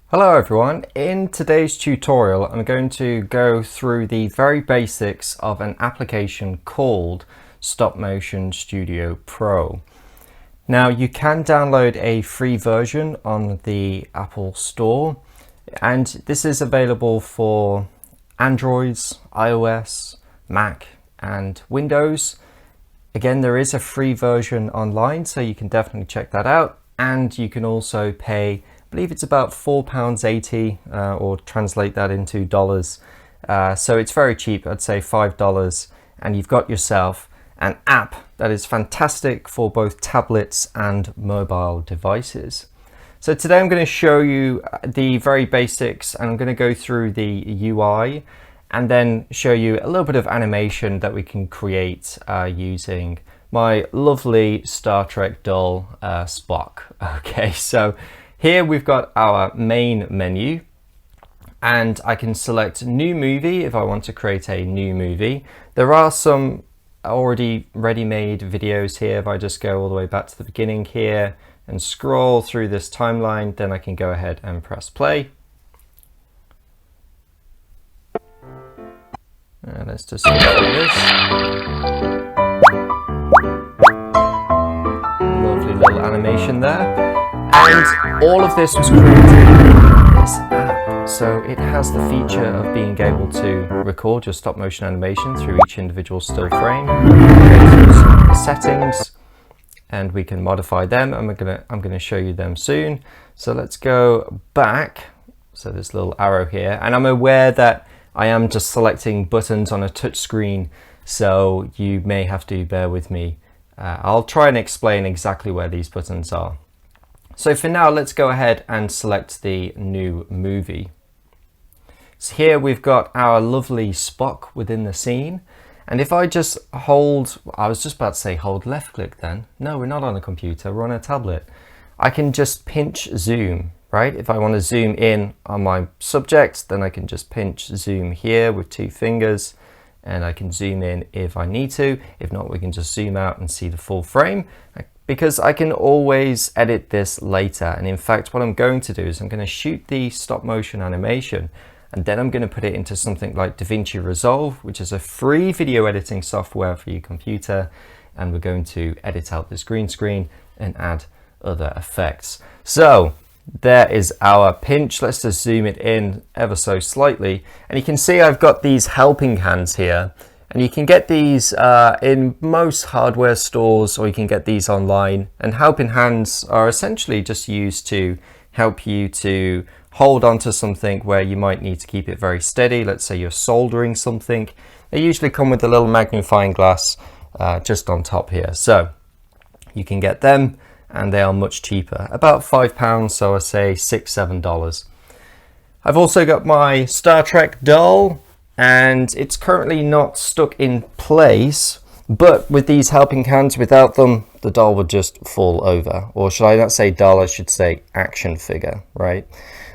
Hello everyone, in today's tutorial I'm going to go through the very basics of an application called Stop Motion Studio Pro. Now you can download a free version on the Apple Store and this is available for Androids, iOS, Mac and Windows. Again, there is a free version online, so you can definitely check that out, and you can also pay, I believe it's about £4.80 or translate that into dollars. So it's very cheap, I'd say $5, and you've got yourself an app that is fantastic for both tablets and mobile devices. So today I'm going to show you the very basics, and I'm going to go through the UI and then show you a little bit of animation that we can create using my lovely Star Trek doll Spock. Okay, so here we've got our main menu, and I can select new movie if I want to create a new movie. There are some already ready-made videos here. If I just go all the way back to the beginning here and scroll through this timeline, then I can go ahead and press play. Let's just go through this. Lovely little animation there. And all of this was created in this app. So it has the feature of being able to record your stop motion animation through each individual still frame. Go through some settings and we can modify them, and I'm gonna show you them soon. So let's go back. So this little arrow here, and I'm aware that I am just selecting buttons on a touch screen, so you may have to bear with me. I'll try and explain exactly where these buttons are. So for now, let's go ahead and select the new movie. So here we've got our lovely Spock within the scene. And if I just hold, I was just about to say hold left click then. No, we're not on a computer, we're on a tablet. I can just pinch zoom. Right? If I want to zoom in on my subject, then I can just pinch zoom here with two fingers, and I can zoom in if I need to. If not, we can just zoom out and see the full frame, because I can always edit this later. And in fact, what I'm going to do is I'm going to shoot the stop motion animation, and then I'm going to put it into something like DaVinci Resolve, which is a free video editing software for your computer. And we're going to edit out this green screen and add other effects. So there is our pinch. Let's just zoom it in ever so slightly, and you can see I've got these helping hands here, and you can get these in most hardware stores, or you can get these online. And helping hands are essentially just used to help you to hold onto something where you might need to keep it very steady. Let's say you're soldering something. They usually come with a little magnifying glass just on top here, so you can get them, and they are much cheaper, about £5, so I say $6–7. I've also got my Star Trek doll, and it's currently not stuck in place, but with these helping hands, without them, the doll would just fall over. Or should I not say doll, I should say action figure, right?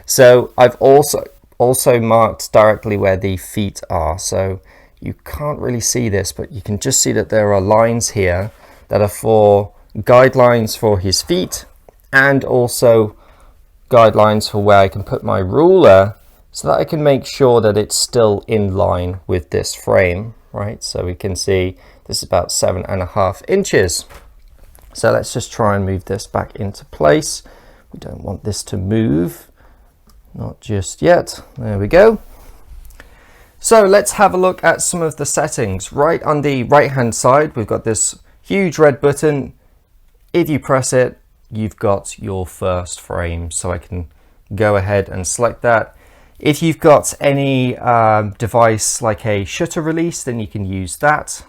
So I've also marked directly where the feet are, so you can't really see this, but you can just see that there are lines here that are for guidelines for his feet, and also guidelines for where I can put my ruler so that I can make sure that it's still in line with this frame, right? So we can see this is about 7.5 inches. So let's just try and move this back into place. We don't want this to move, not just yet. There we go. So let's have a look at some of the settings. Right on the right hand side, we've got this huge red button. If you press it, you've got your first frame, so I can go ahead and select that. If you've got any device like a shutter release, then you can use that.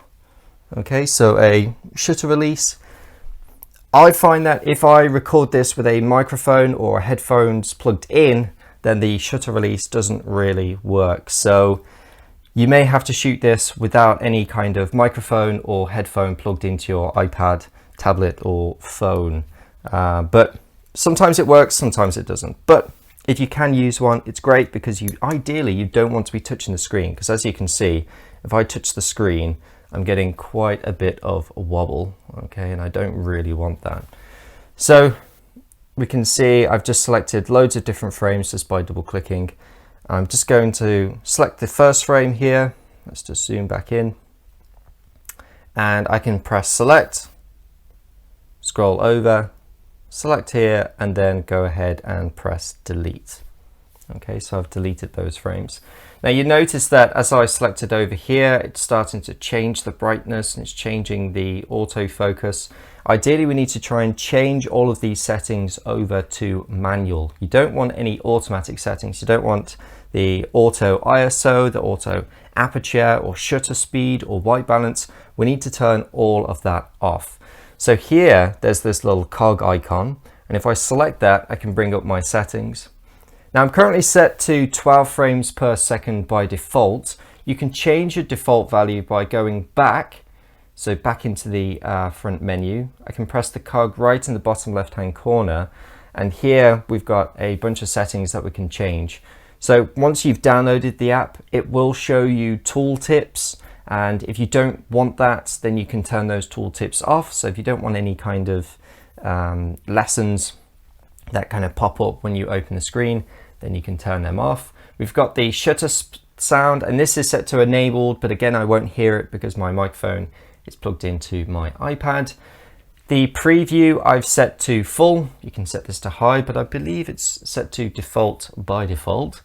Okay, so a shutter release. I find that if I record this with a microphone or headphones plugged in, then the shutter release doesn't really work. So you may have to shoot this without any kind of microphone or headphone plugged into your iPad, tablet or phone, but sometimes it works, sometimes it doesn't. But if you can use one, it's great, because ideally you don't want to be touching the screen, because as you can see, if I touch the screen, I'm getting quite a bit of wobble, okay, and I don't really want that. So we can see I've just selected loads of different frames just by double clicking. I'm just going to select the first frame here. Let's just zoom back in, and I can press select, scroll over, select here, and then go ahead and press delete. Okay, so I've deleted those frames. Now you notice that as I selected over here, it's starting to change the brightness and it's changing the autofocus. Ideally, we need to try and change all of these settings over to manual. You don't want any automatic settings. You don't want the auto ISO, the auto aperture or shutter speed or white balance. We need to turn all of that off. So here, there's this little cog icon. And if I select that, I can bring up my settings. Now I'm currently set to 12 frames per second by default. You can change your default value by going back, so back into the front menu. I can press the cog right in the bottom left hand corner, and here we've got a bunch of settings that we can change. So once you've downloaded the app, it will show you tooltips, and if you don't want that, then you can turn those tooltips off. So if you don't want any kind of lessons that kind of pop up when you open the screen, then you can turn them off. We've got the shutter sound, and this is set to enabled, but again, I won't hear it because my microphone is plugged into my iPad. The preview I've set to full. You can set this to high, but I believe it's set to default by default.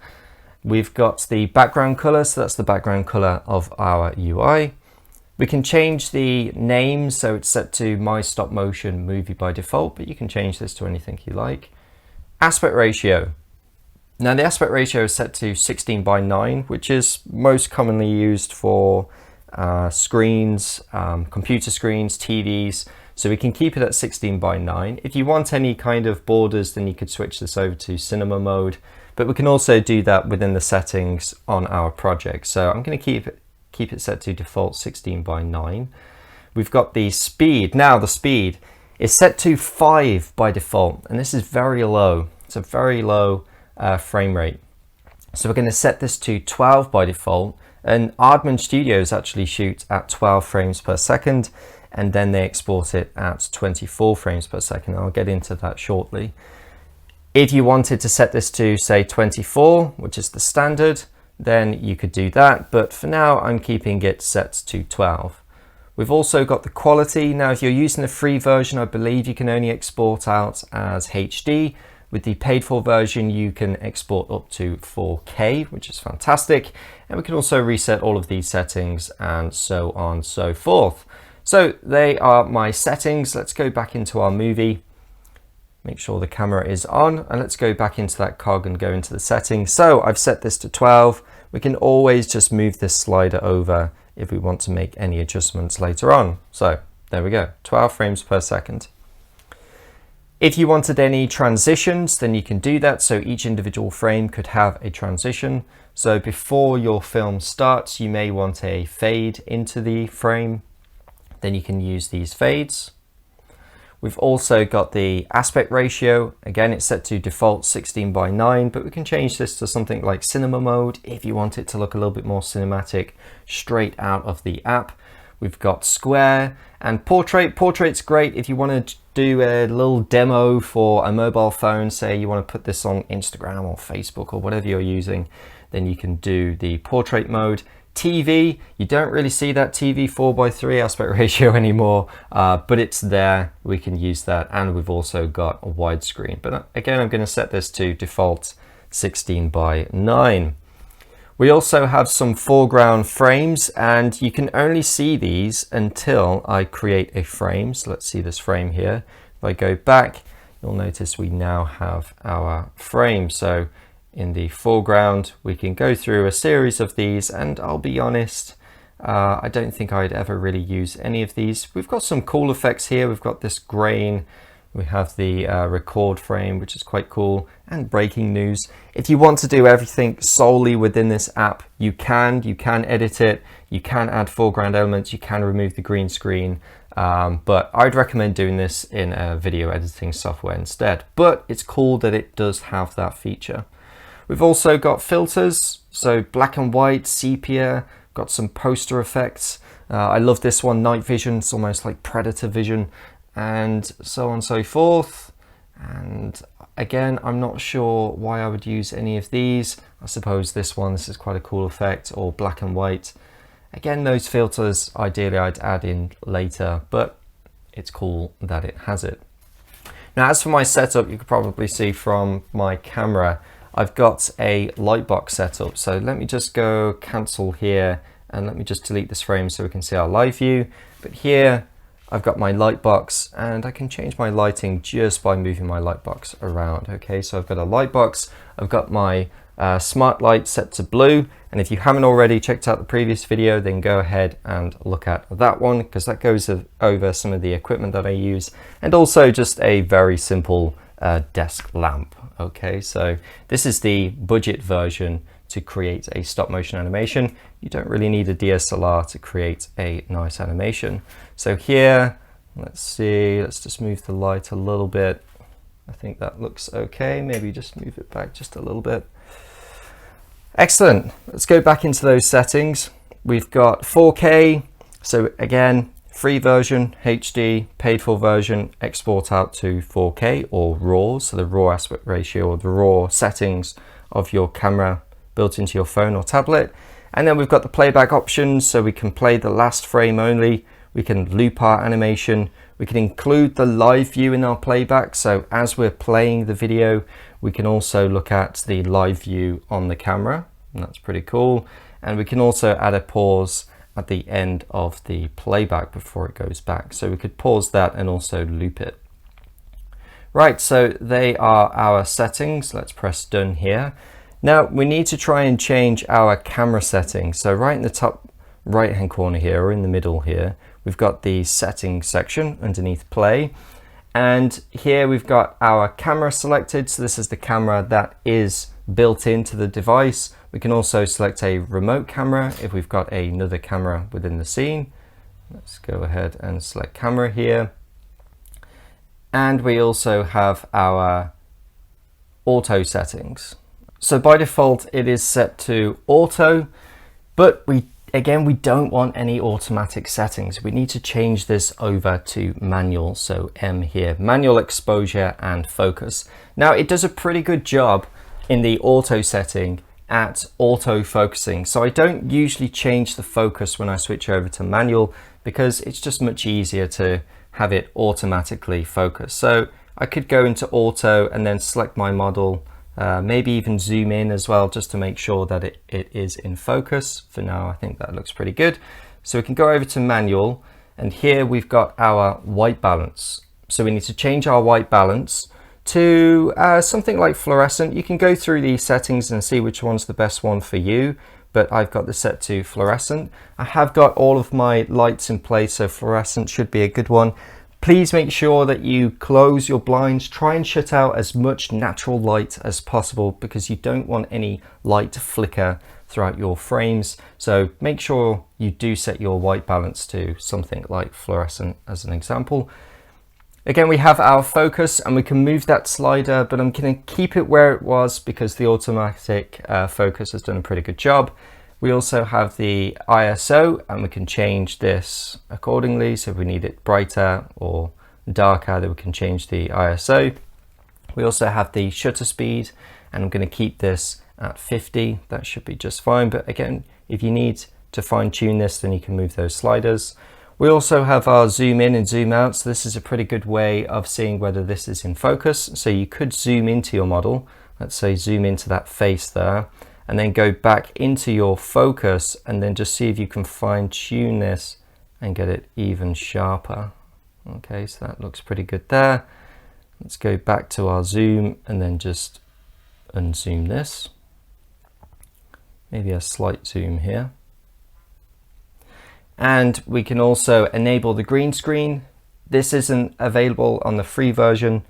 We've got the background color, so that's the background color of our UI. We can change the name, so it's set to My Stop Motion Movie by default, but you can change this to anything you like. Aspect ratio. Now the aspect ratio is set to 16:9, which is most commonly used for screens, computer screens, TVs. So we can keep it at 16:9. If you want any kind of borders, then you could switch this over to cinema mode, but we can also do that within the settings on our project. So I'm going to keep it set to default 16:9. We've got the speed. Now the speed is set to 5 by default, and this is very low. It's a very low frame rate. So we're going to set this to 12 by default, and Aardman Studios actually shoot at 12 frames per second, and then they export it at 24 frames per second. I'll get into that shortly. If you wanted to set this to say 24, which is the standard, then you could do that, but for now I'm keeping it set to 12. We've also got the quality. Now if you're using the free version, I believe you can only export out as HD. With the paid for version, you can export up to 4K, which is fantastic. And we can also reset all of these settings and so on and so forth. So they are my settings. Let's go back into our movie. Make sure the camera is on, and let's go back into that cog and go into the settings. So I've set this to 12. We can always just move this slider over if we want to make any adjustments later on. So there we go, 12 frames per second. If you wanted any transitions, then you can do that. So each individual frame could have a transition. So before your film starts, you may want a fade into the frame. Then you can use these fades. We've also got the aspect ratio. Again, it's set to default 16:9, but we can change this to something like cinema mode if you want it to look a little bit more cinematic straight out of the app. We've got square and portrait. Portrait's great if you want to do a little demo for a mobile phone. Say you want to put this on Instagram or Facebook or whatever you're using, then you can do the portrait mode. TV, you don't really see that TV 4:3 aspect ratio anymore, but it's there. We can use that, and we've also got a widescreen. But again, I'm going to set this to default 16:9. We also have some foreground frames, and you can only see these until I create a frame. So let's see this frame here. If I go back, you'll notice we now have our frame. So in the foreground, we can go through a series of these, and I'll be honest, I don't think I'd ever really use any of these. We've got some cool effects here. We've got this grain. We have the record frame, which is quite cool, and breaking news. If you want to do everything solely within this app, you can edit it, you can add foreground elements, you can remove the green screen, but I'd recommend doing this in a video editing software instead. But it's cool that it does have that feature. We've also got filters, so black and white, sepia, got some poster effects. I love this one, night vision, it's almost like predator vision, and so on and so forth. And again, I'm not sure why I would use any of these. I suppose this is quite a cool effect, or black and white. Again, those filters, ideally I'd add in later, but it's cool that it has it. Now, as for my setup, you could probably see from my camera, I've got a lightbox setup. So let me just go cancel here, and let me just delete this frame so we can see our live view. But here, I've got my lightbox, and I can change my lighting just by moving my lightbox around. Okay, so I've got a lightbox, I've got my smart light set to blue, and if you haven't already checked out the previous video, then go ahead and look at that one, because that goes over some of the equipment that I use, and also just a very simple desk lamp. Okay, so this is the budget version to create a stop motion animation. You don't really need a DSLR to create a nice animation. So here, let's see, let's just move the light a little bit. I think that looks okay. Maybe just move it back just a little bit. Excellent. Let's go back into those settings. We've got 4K. So again, free version, HD, paid for version, export out to 4K or RAW. So the RAW aspect ratio, or the RAW settings of your camera built into your phone or tablet. And then we've got the playback options, so we can play the last frame only. We can loop our animation. We can include the live view in our playback. So as we're playing the video, we can also look at the live view on the camera, and that's pretty cool. And we can also add a pause at the end of the playback before it goes back. So we could pause that and also loop it. Right, so they are our settings. Let's press done here. Now we need to try and change our camera settings. So right in the top right hand corner here, or in the middle here, we've got the settings section underneath play. And here we've got our camera selected. So this is the camera that is built into the device. We can also select a remote camera if we've got another camera within the scene. Let's go ahead and select camera here. And we also have our auto settings. So by default, it is set to auto, but we don't want any automatic settings. We need to change this over to manual. So M here, manual exposure and focus. Now it does a pretty good job in the auto setting at auto focusing. So I don't usually change the focus when I switch over to manual, because it's just much easier to have it automatically focus. So I could go into auto and then select my model, maybe even zoom in as well, just to make sure that it is in focus. For now, I think that looks pretty good. So we can go over to manual, and here we've got our white balance. So we need to change our white balance to something like fluorescent. You can go through these settings and see which one's the best one for you, but I've got this set to fluorescent. I have got all of my lights in place, so fluorescent should be a good one. Please make sure that you close your blinds. Try and shut out as much natural light as possible, because you don't want any light to flicker throughout your frames. So make sure you do set your white balance to something like fluorescent as an example. Again, we have our focus, and we can move that slider, but I'm going to keep it where it was because the automatic focus has done a pretty good job. We also have the ISO, and we can change this accordingly. So if we need it brighter or darker, then we can change the ISO. We also have the shutter speed, and I'm going to keep this at 50. That should be just fine. But again, if you need to fine tune this, then you can move those sliders. We also have our zoom in and zoom out. So this is a pretty good way of seeing whether this is in focus. So you could zoom into your model. Let's say zoom into that face there, and then go back into your focus, and then just see if you can fine tune this and get it even sharper. Okay, so that looks pretty good there. Let's go back to our zoom and then just unzoom this. Maybe a slight zoom here. And we can also enable the green screen. This isn't available on the free version,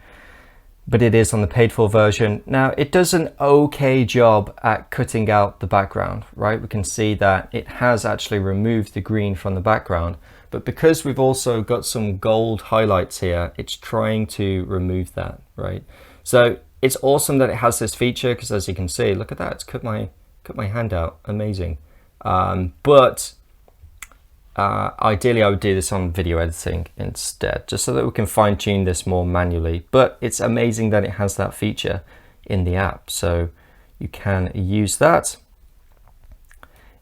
but it is on the paid for version. Now it does an okay job at cutting out the background, right? We can see that it has actually removed the green from the background, but because we've also got some gold highlights here, it's trying to remove that, right? So it's awesome that it has this feature, because as you can see, look at that, it's cut my hand out, amazing. But ideally I would do this on video editing instead, just so that we can fine tune this more manually. But it's amazing that it has that feature in the app, so you can use that.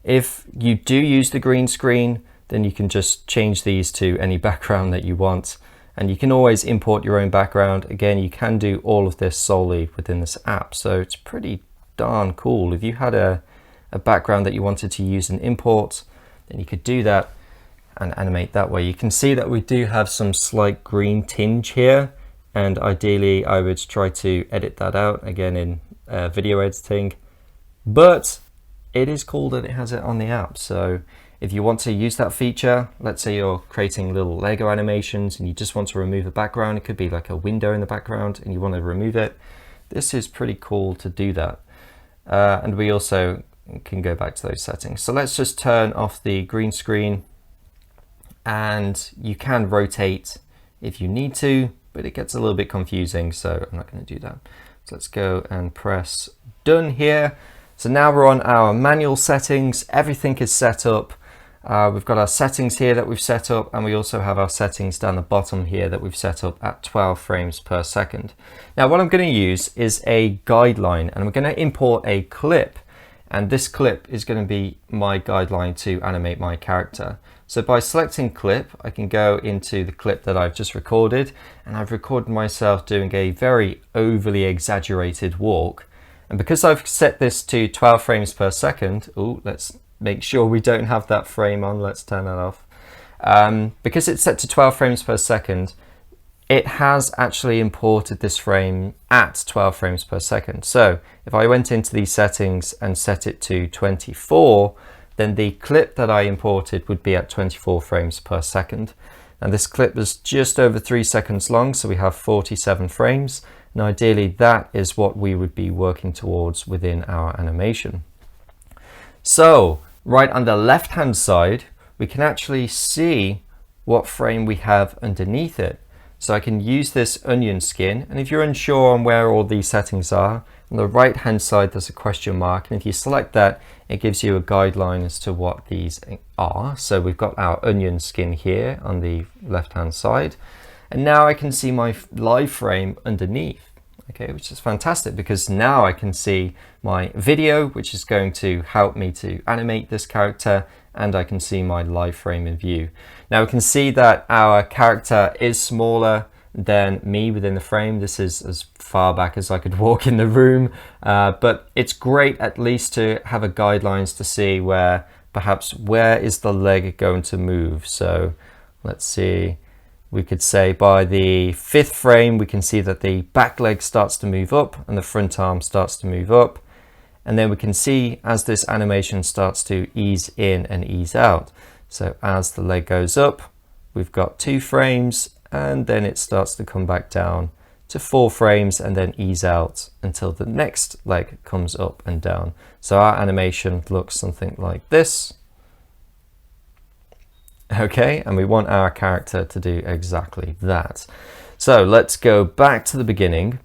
If you do use the green screen, then you can just change these to any background that you want, and you can always import your own background. Again, you can do all of this solely within this app, so it's pretty darn cool. If you had a background that you wanted to use and import, then you could do that and animate that way. You can see that we do have some slight green tinge here, and ideally I would try to edit that out again in video editing, but it is cool that it has it on the app. So if you want to use that feature, let's say you're creating little Lego animations and you just want to remove a background, it could be like a window in the background and you want to remove it, this is pretty cool to do that. And we also can go back to those settings. So let's just turn off the green screen, and you can rotate if you need to, but it gets a little bit confusing, so I'm not going to do that. So let's go and press done here. So now we're on our manual settings. Everything is set up. We've got our settings here that we've set up, and we also have our settings down the bottom here that we've set up at 12 frames per second. Now what I'm going to use is a guideline, and I'm going to import a clip, and this clip is going to be my guideline to animate my character. So by selecting clip, I can go into the clip that I've just recorded, and I've recorded myself doing a very overly exaggerated walk. And because I've set this to 12 frames per second, let's make sure we don't have that frame on, let's turn that off. Because it's set to 12 frames per second, it has actually imported this frame at 12 frames per second. So if I went into these settings and set it to 24, then the clip that I imported would be at 24 frames per second. And this clip is just over 3 seconds long, so we have 47 frames. And ideally that is what we would be working towards within our animation. So right on the left hand side, we can actually see what frame we have underneath it. So I can use this onion skin, and if you're unsure on where all these settings are, on the right hand side there's a question mark, and if you select that, it gives you a guideline as to what these are. So we've got our onion skin here on the left hand side, and now I can see my live frame underneath. Okay, which is fantastic, because now I can see my video, which is going to help me to animate this character, and I can see my live frame in view. Now we can see that our character is smaller than me within the frame. This is as far back as I could walk in the room, but it's great at least to have a guidelines to see where is the leg going to move. So let's see. We could say by the 5th frame, we can see that the back leg starts to move up and the front arm starts to move up. And then we can see as this animation starts to ease in and ease out. So as the leg goes up, we've got 2 frames, and then it starts to come back down to 4 frames and then ease out until the next leg comes up and down. So our animation looks something like this. Okay, and we want our character to do exactly that. So let's go back to the beginning.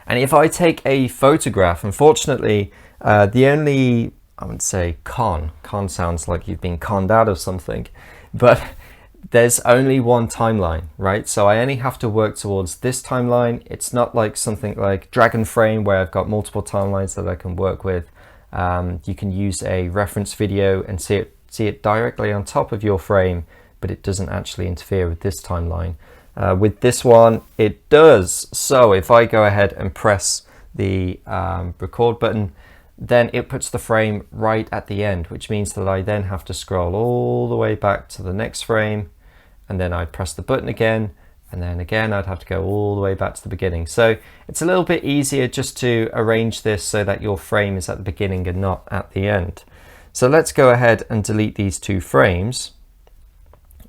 And if I take a photograph, unfortunately, the only, I would say con sounds like you've been conned out of something, but there's only one timeline, right? So I only have to work towards this timeline. It's not like something like Dragon Frame where I've got multiple timelines that I can work with. You can use a reference video and see it directly on top of your frame, but it doesn't actually interfere with this timeline. With this one, it does. So if I go ahead and press the record button, then it puts the frame right at the end, which means that I then have to scroll all the way back to the next frame, and then I'd press the button again, and then again I'd have to go all the way back to the beginning. So it's a little bit easier just to arrange this so that your frame is at the beginning and not at the end. So let's go ahead and delete these 2 frames.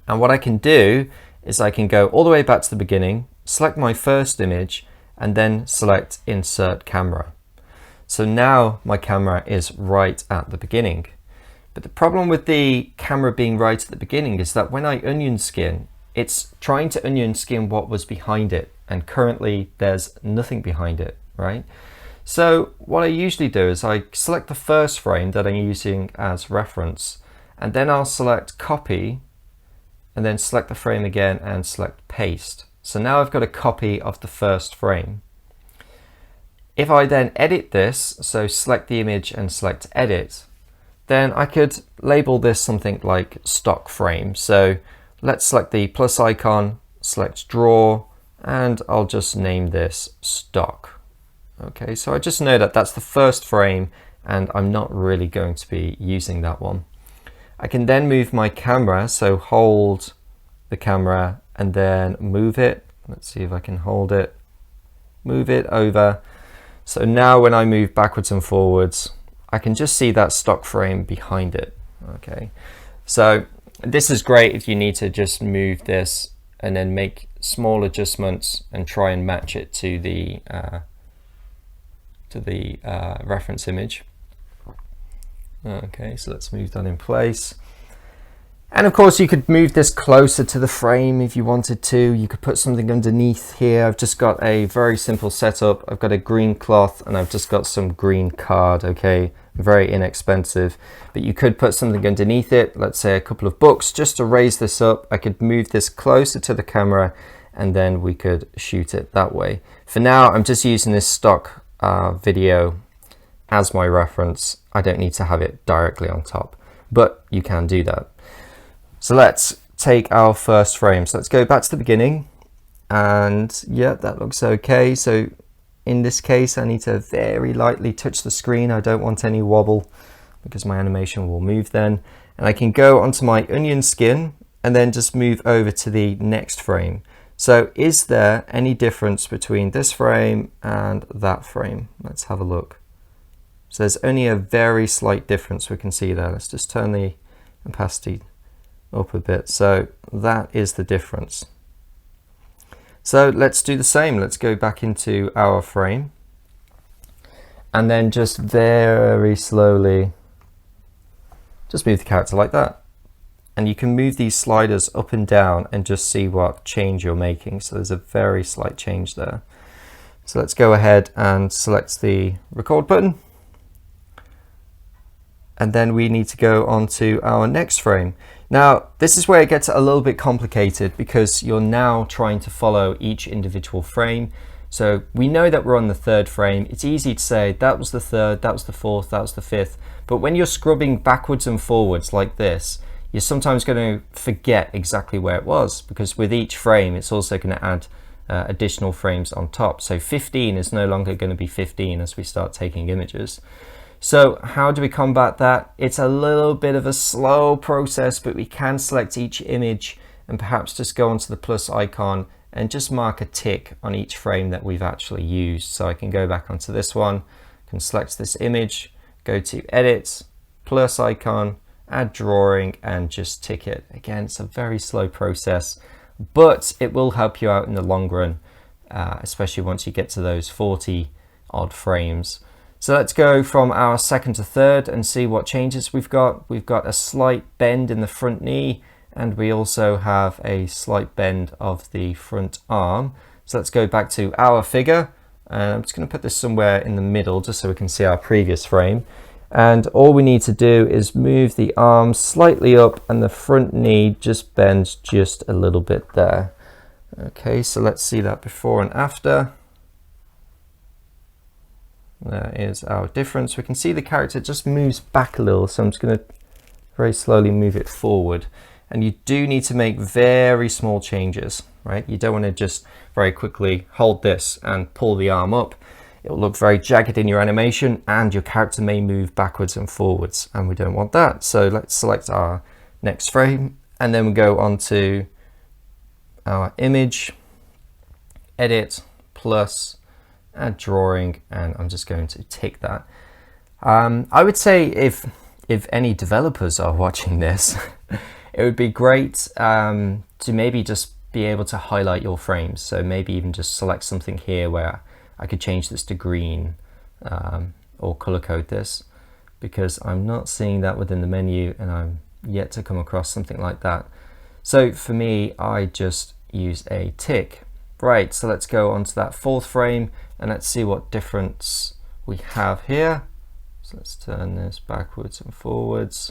And what I can do is I can go all the way back to the beginning, select my first image, and then select Insert Camera. So now my camera is right at the beginning. But the problem with the camera being right at the beginning is that when I onion skin, it's trying to onion skin what was behind it, and currently there's nothing behind it, right? So what I usually do is I select the first frame that I'm using as reference, and then I'll select copy and then select the frame again and select paste. So now I've got a copy of the first frame. If I then edit this, so select the image and select edit, then I could label this something like stock frame. So let's select the plus icon, select draw, and I'll just name this stock. Okay, so I just know that that's the first frame and I'm not really going to be using that one. I can then move my camera, so hold the camera and then move it. Let's see if I can hold it, move it over. So now when I move backwards and forwards, I can just see that stock frame behind it. Okay, so this is great if you need to just move this and then make small adjustments and try and match it to the reference image. Okay, so let's move that in place. And of course you could move this closer to the frame if you wanted to. You could put something underneath here. I've just got a very simple setup. I've got a green cloth and I've just got some green card, okay? Very inexpensive, but you could put something underneath it, let's say a couple of books, just to raise this up. I could move this closer to the camera and then we could shoot it that way. For now, I'm just using this stock video as my reference. I don't need to have it directly on top, but you can do that. So let's take our first frame. So let's go back to the beginning, and yeah, that looks okay. So in this case, I need to very lightly touch the screen. I don't want any wobble because my animation will move then. And I can go onto my onion skin and then just move over to the next frame. So is there any difference between this frame and that frame? Let's have a look. So there's only a very slight difference we can see there. Let's just turn the opacity up a bit. So that is the difference. So let's do the same. Let's go back into our frame and then just very slowly just move the character like that. And you can move these sliders up and down and just see what change you're making. So there's a very slight change there. So let's go ahead and select the record button. And then we need to go on to our next frame. Now, this is where it gets a little bit complicated because you're now trying to follow each individual frame. So we know that we're on the third frame. It's easy to say that was the third, that was the fourth, that was the fifth. But when you're scrubbing backwards and forwards like this, you're sometimes going to forget exactly where it was, because with each frame, it's also going to add additional frames on top. So 15 is no longer going to be 15 as we start taking images. So how do we combat that? It's a little bit of a slow process, but we can select each image and perhaps just go onto the plus icon and just mark a tick on each frame that we've actually used. So I can go back onto this one, can select this image, go to edit, plus icon, add drawing, and just tick it. Again, it's a very slow process, but it will help you out in the long run, especially once you get to those 40 odd frames. So let's go from our second to third and see what changes we've got. We've got a slight bend in the front knee, and we also have a slight bend of the front arm. So let's go back to our figure, and I'm just going to put this somewhere in the middle just so we can see our previous frame. And all we need to do is move the arm slightly up and the front knee just bends just a little bit there. Okay, so let's see that before and after. There is our difference. We can see the character just moves back a little, so I'm just going to very slowly move it forward. And you do need to make very small changes, right? You don't want to just very quickly hold this and pull the arm up. It will look very jagged in your animation and your character may move backwards and forwards, and we don't want that. So let's select our next frame and then we go on to our image, edit, plus, add drawing, and I'm just going to tick that. I would say if any developers are watching this, it would be great to maybe just be able to highlight your frames. So maybe even just select something here where I could change this to green or color code this, because I'm not seeing that within the menu and I'm yet to come across something like that. So for me, I just use a tick. Right, so let's go on to that fourth frame and let's see what difference we have here. So let's turn this backwards and forwards.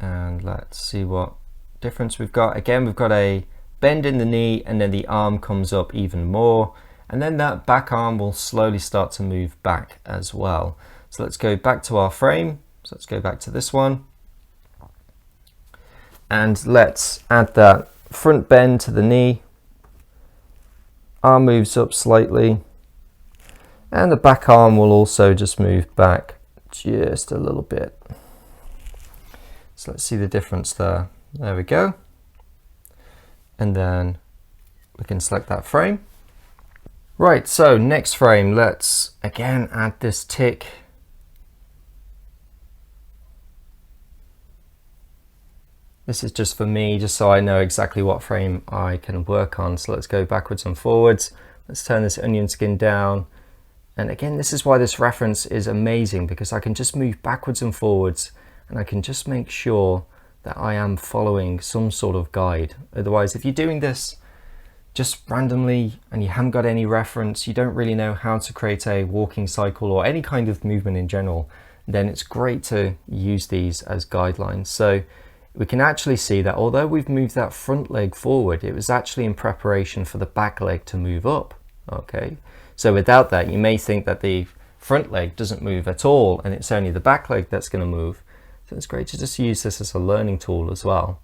And let's see what difference we've got. Again, we've got a bend in the knee, and then the arm comes up even more, and then that back arm will slowly start to move back as well. So let's go back to our frame. So let's go back to this one, and let's add that front bend to the knee. Arm moves up slightly, and the back arm will also just move back just a little bit. So let's see the difference there. There we go. And then we can select that frame. Right, so next frame, let's again add this tick. This is just for me, just so I know exactly what frame I can work on. So let's go backwards and forwards. Let's turn this onion skin down. And again, this is why this reference is amazing, because I can just move backwards and forwards, and I can just make sure that I am following some sort of guide. Otherwise, if you're doing this just randomly and you haven't got any reference, you don't really know how to create a walking cycle or any kind of movement in general, then it's great to use these as guidelines. So we can actually see that although we've moved that front leg forward, it was actually in preparation for the back leg to move up. Okay, so without that, you may think that the front leg doesn't move at all and it's only the back leg that's going to move. So it's great to just use this as a learning tool as well.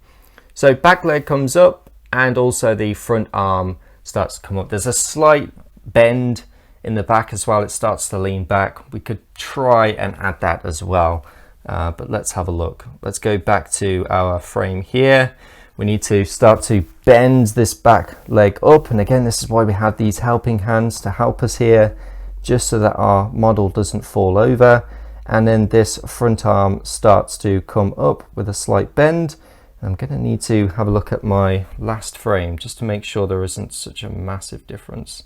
So back leg comes up, and also the front arm starts to come up. There's a slight bend in the back as well. It starts to lean back. We could try and add that as well, but let's have a look. Let's go back to our frame here. We need to start to bend this back leg up, and again, this is why we have these helping hands to help us here, just so that our model doesn't fall over. And then this front arm starts to come up with a slight bend. I'm going to need to have a look at my last frame just to make sure there isn't such a massive difference.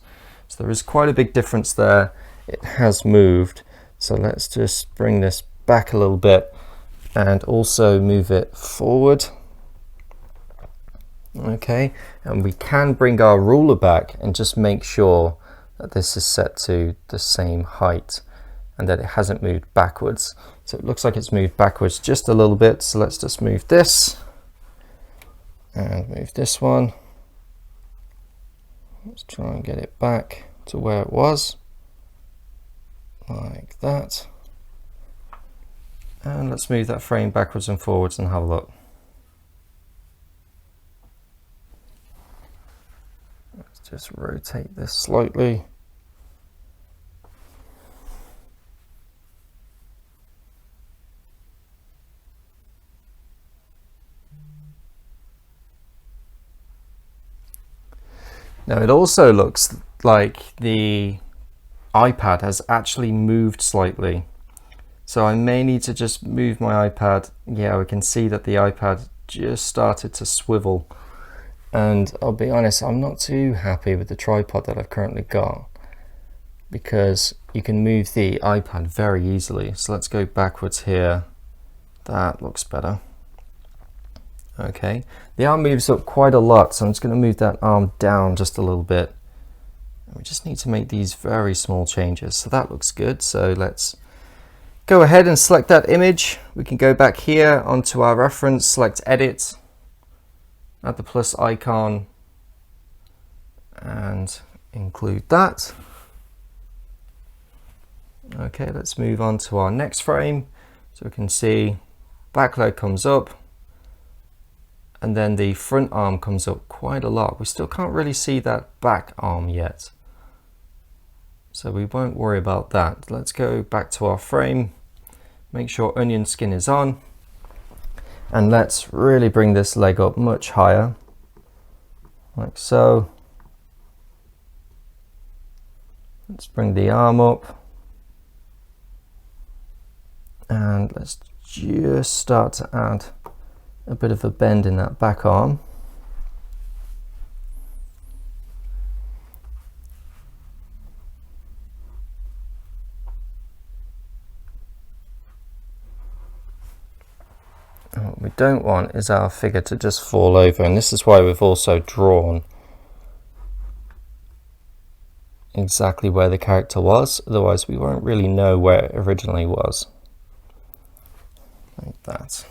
So there is quite a big difference there. It has moved. So let's just bring this back a little bit and also move it forward. Okay, and we can bring our ruler back and just make sure that this is set to the same height and that it hasn't moved backwards. So it looks like it's moved backwards just a little bit. So let's just move this and move this one. Let's try and get it back to where it was, like that. And let's move that frame backwards and forwards and have a look. Let's just rotate this slightly. Now it also looks like the iPad has actually moved slightly. So I may need to just move my iPad. Yeah, we can see that the iPad just started to swivel. And I'll be honest, I'm not too happy with the tripod that I've currently got, because you can move the iPad very easily. So let's go backwards here. That looks better. Okay, the arm moves up quite a lot, so I'm just going to move that arm down just a little bit. And we just need to make these very small changes. So that looks good. So let's go ahead and select that image. We can go back here onto our reference, select edit, add the plus icon, and include that. Okay, let's move on to our next frame. So we can see back leg comes up, and then the front arm comes up quite a lot. We still can't really see that back arm yet, so we won't worry about that. Let's go back to our frame, make sure onion skin is on, and let's really bring this leg up much higher, like so. Let's bring the arm up, and let's just start to add a bit of a bend in that back arm. And what we don't want is our figure to just fall over, and this is why we've also drawn exactly where the character was, otherwise we won't really know where it originally was. Like that.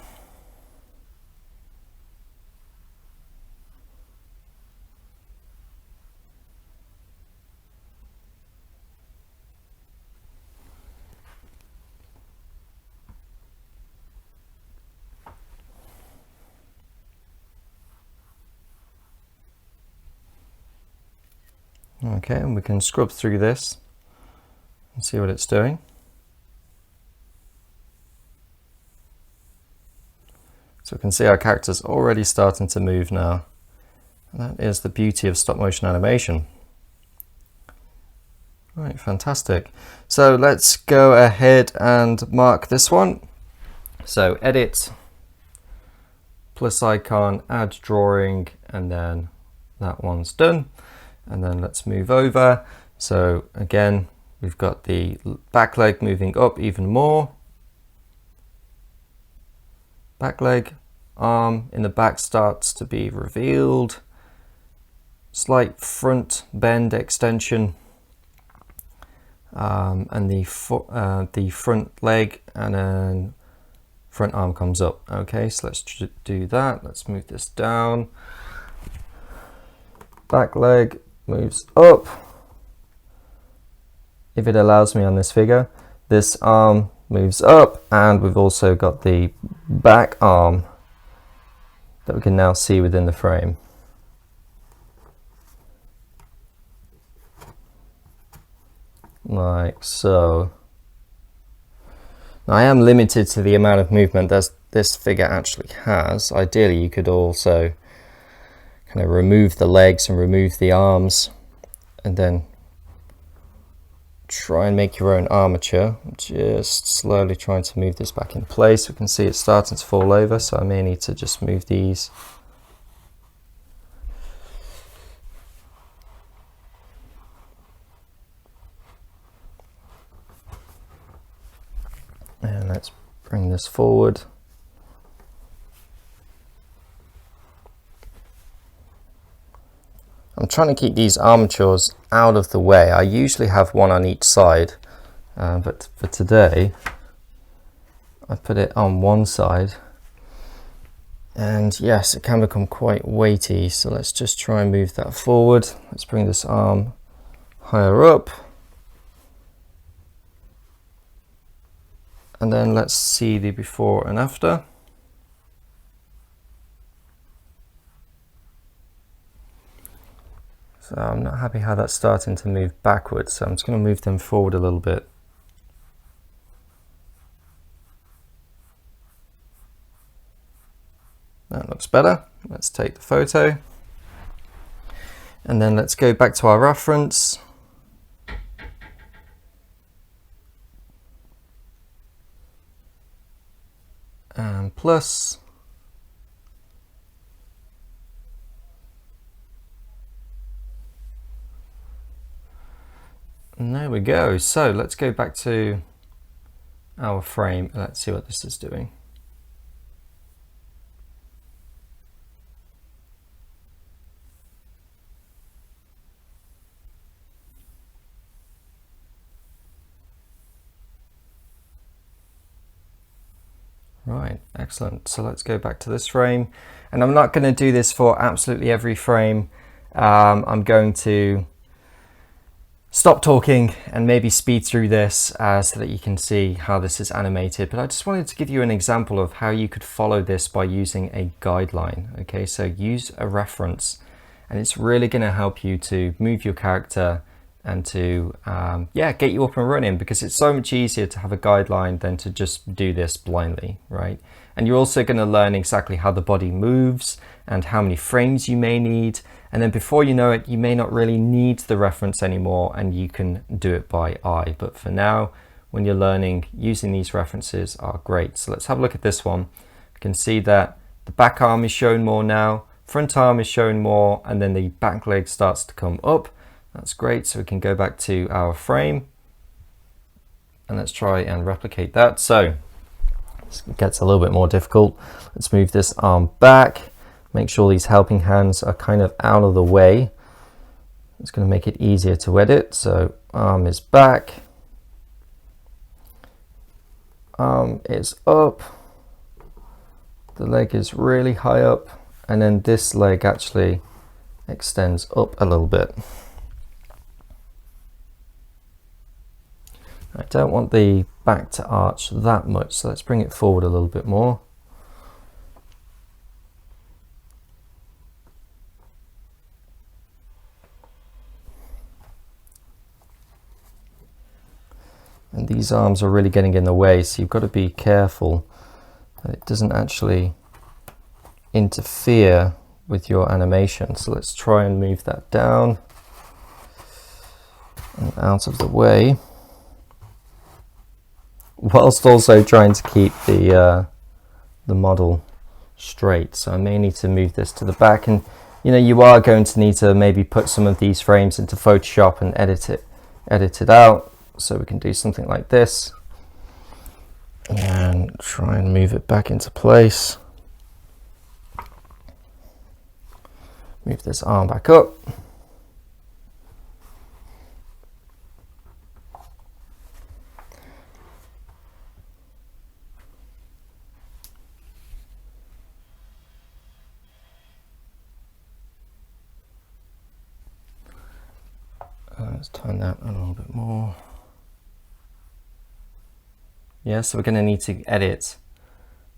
Okay, and we can scrub through this and see what it's doing. So we can see our character's already starting to move now. And that is the beauty of stop motion animation. Right, fantastic. So let's go ahead and mark this one. So edit, plus icon, add drawing, and then that one's done. And then let's move over. So again, we've got the back leg moving up even more. Back leg, arm in the back starts to be revealed. Slight front bend extension. And the front leg and then front arm comes up. Okay, so let's do that. Let's move this down. Back leg moves up. If it allows me on this figure, this arm moves up, and we've also got the back arm that we can now see within the frame. Like so. Now I am limited to the amount of movement that this figure actually has. Ideally you could also kind of remove the legs and remove the arms and then try and make your own armature. Just slowly trying to move this back in place. We can see it's starting to fall over, so I may need to just move these. And let's bring this forward. I'm trying to keep these armatures out of the way. I usually have one on each side, but for today I put it on one side, and yes, it can become quite weighty, so let's just try and move that forward. Let's bring this arm higher up, and then let's see the before and after. So I'm not happy how that's starting to move backwards, so I'm just going to move them forward a little bit. That looks better. Let's take the photo. And then let's go back to our reference. And plus. And there we go. So let's go back to our frame and let's see what this is doing. Right, excellent. So let's go back to this frame, and I'm not going to do this for absolutely every frame. I'm going to stop talking and maybe speed through this so that you can see how this is animated. But I just wanted to give you an example of how you could follow this by using a guideline. Okay, so use a reference, and it's really going to help you to move your character and to get you up and running, because it's so much easier to have a guideline than to just do this blindly, right? And you're also going to learn exactly how the body moves and how many frames you may need, and then before you know it, you may not really need the reference anymore and you can do it by eye. But for now, when you're learning, using these references are great. So let's have a look at this one. You can see that the back arm is shown more now, front arm is shown more, and then the back leg starts to come up. That's great. So we can go back to our frame and let's try and replicate that. So it gets a little bit more difficult. Let's move this arm back. Make sure these helping hands are kind of out of the way. It's going to make it easier to edit. So arm is back. Arm is up. The leg is really high up. And then this leg actually extends up a little bit. I don't want the back to arch that much, so let's bring it forward a little bit more. And these arms are really getting in the way, so you've got to be careful that it doesn't actually interfere with your animation. So let's try and move that down and out of the way, whilst also trying to keep the model straight. So I may need to move this to the back, and you are going to need to maybe put some of these frames into Photoshop and edit it out. So we can do something like this and try and move it back into place. Move this arm back up. Let's turn that a little bit more. Yeah, so we're going to need to edit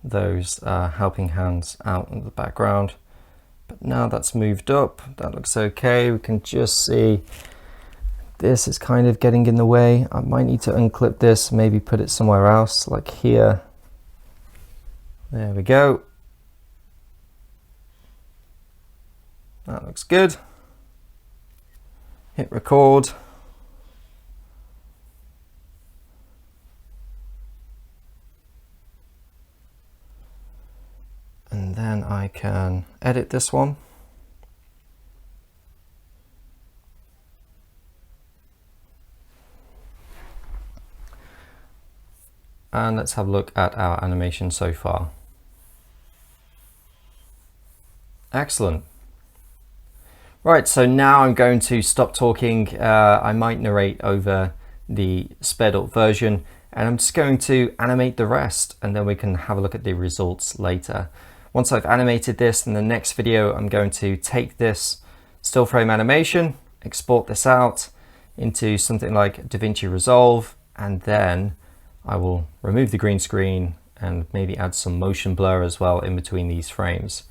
those helping hands out in the background. But now that's moved up, that looks okay. We can just see this is kind of getting in the way. I might need to unclip this, maybe put it somewhere else, like here. There we go. That looks good. Hit record. And then I can edit this one. And let's have a look at our animation so far. Excellent. Right, so now I'm going to stop talking. I might narrate over the sped up version, and I'm just going to animate the rest, and then we can have a look at the results later. Once I've animated this, in the next video, I'm going to take this still frame animation, export this out into something like DaVinci Resolve, and then I will remove the green screen and maybe add some motion blur as well in between these frames.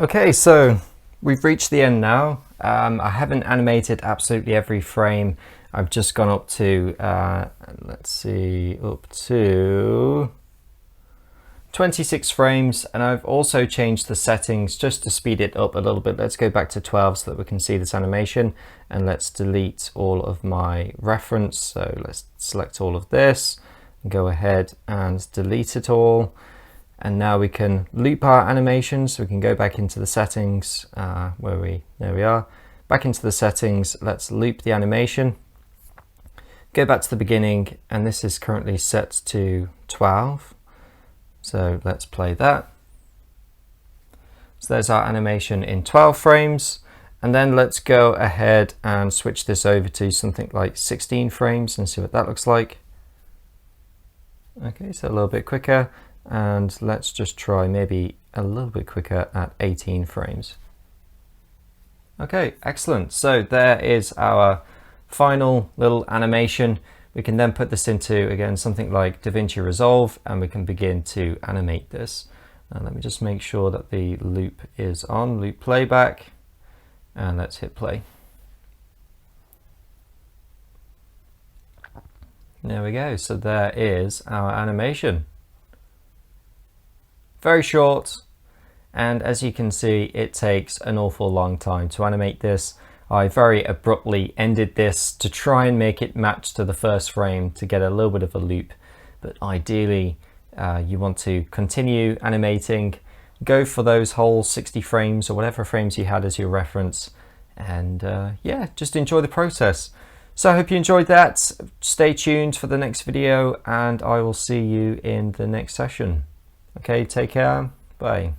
Okay, so we've reached the end now. I haven't animated absolutely every frame. I've just gone up to, let's see, up to 26 frames, and I've also changed the settings just to speed it up a little bit. Let's go back to 12 so that we can see this animation, and let's delete all of my reference. So let's select all of this, go ahead and delete it all. And now we can loop our animation, so we can go back into the settings there we are, back into the settings. Let's loop the animation, go back to the beginning, and this is currently set to 12. So let's play that. So there's our animation in 12 frames. And then let's go ahead and switch this over to something like 16 frames and see what that looks like. Okay, so a little bit quicker. And let's just try maybe a little bit quicker at 18 frames. Okay, excellent. So there is our final little animation. We can then put this into, again, something like DaVinci Resolve, and we can begin to animate this. Now let me just make sure that the loop is on, loop playback, and let's hit play. There we go. So there is our animation. Very short, and as you can see, it takes an awful long time to animate this. I very abruptly ended this to try and make it match to the first frame to get a little bit of a loop, but ideally you want to continue animating, go for those whole 60 frames or whatever frames you had as your reference, and yeah, just enjoy the process. So I hope you enjoyed that. Stay tuned for the next video, and I will see you in the next session. Okay, take care. Bye.